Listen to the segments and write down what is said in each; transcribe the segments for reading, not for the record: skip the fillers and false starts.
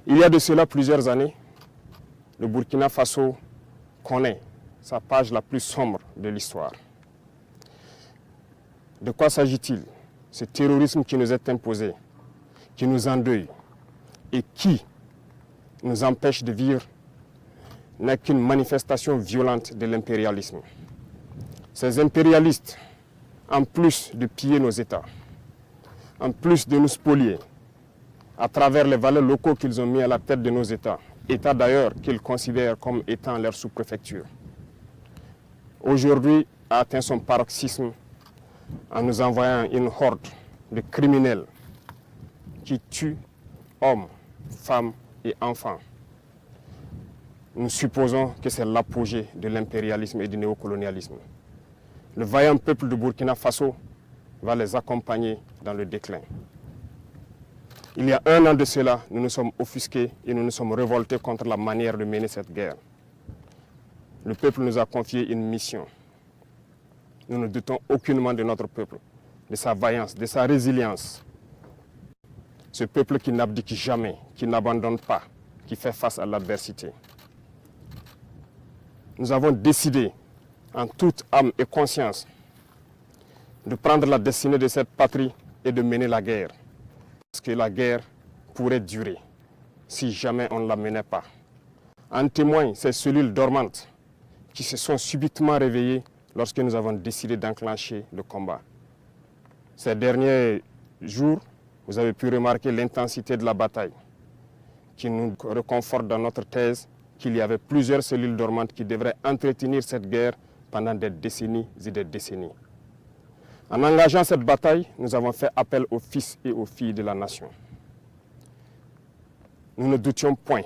Il y a de cela plusieurs années, le Burkina Faso connaît sa page la plus sombre de l'histoire. De quoi s'agit-il? Ce terrorisme qui nous est imposé, qui nous endeuille et qui nous empêche de vivre n'est qu'une manifestation violente de l'impérialisme. Ces impérialistes, en plus de piller nos États, en plus de nous spolier, à travers les valeurs locaux qu'ils ont mis à la tête de nos États, États d'ailleurs qu'ils considèrent comme étant leur sous-préfecture, aujourd'hui a atteint son paroxysme en nous envoyant une horde de criminels qui tuent hommes, femmes et enfants. Nous supposons que c'est l'apogée de l'impérialisme et du néocolonialisme. Le vaillant peuple de Burkina Faso va les accompagner dans le déclin. Il y a un an de cela, nous nous sommes offusqués et nous nous sommes révoltés contre la manière de mener cette guerre. Le peuple nous a confié une mission. Nous ne doutons aucunement de notre peuple, de sa vaillance, de sa résilience. Ce peuple qui n'abdique jamais, qui n'abandonne pas, qui fait face à l'adversité. Nous avons décidé, en toute âme et conscience, de prendre la destinée de cette patrie et de mener la guerre. Parce que la guerre pourrait durer si jamais on ne la menait pas. En témoignent ces cellules dormantes qui se sont subitement réveillées lorsque nous avons décidé d'enclencher le combat. Ces derniers jours, vous avez pu remarquer l'intensité de la bataille qui nous reconforte dans notre thèse qu'il y avait plusieurs cellules dormantes qui devraient entretenir cette guerre pendant des décennies et des décennies. En engageant cette bataille, nous avons fait appel aux fils et aux filles de la nation. Nous ne doutions point.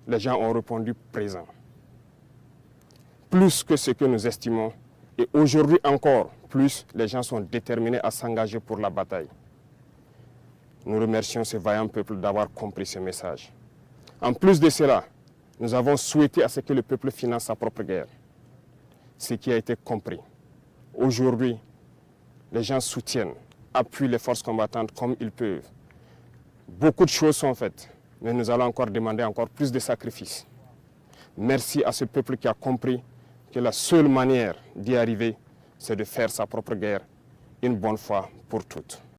Les gens ont répondu présent. Plus que ce que nous estimons, et aujourd'hui encore, plus les gens sont déterminés à s'engager pour la bataille. Nous remercions ce vaillant peuple d'avoir compris ce message. En plus de cela, nous avons souhaité à ce que le peuple finance sa propre guerre. Ce qui a été compris. Aujourd'hui, les gens soutiennent, appuient les forces combattantes comme ils peuvent. Beaucoup de choses sont faites, mais nous allons encore demander encore plus de sacrifices. Merci à ce peuple qui a compris que la seule manière d'y arriver, c'est de faire sa propre guerre une bonne fois pour toutes.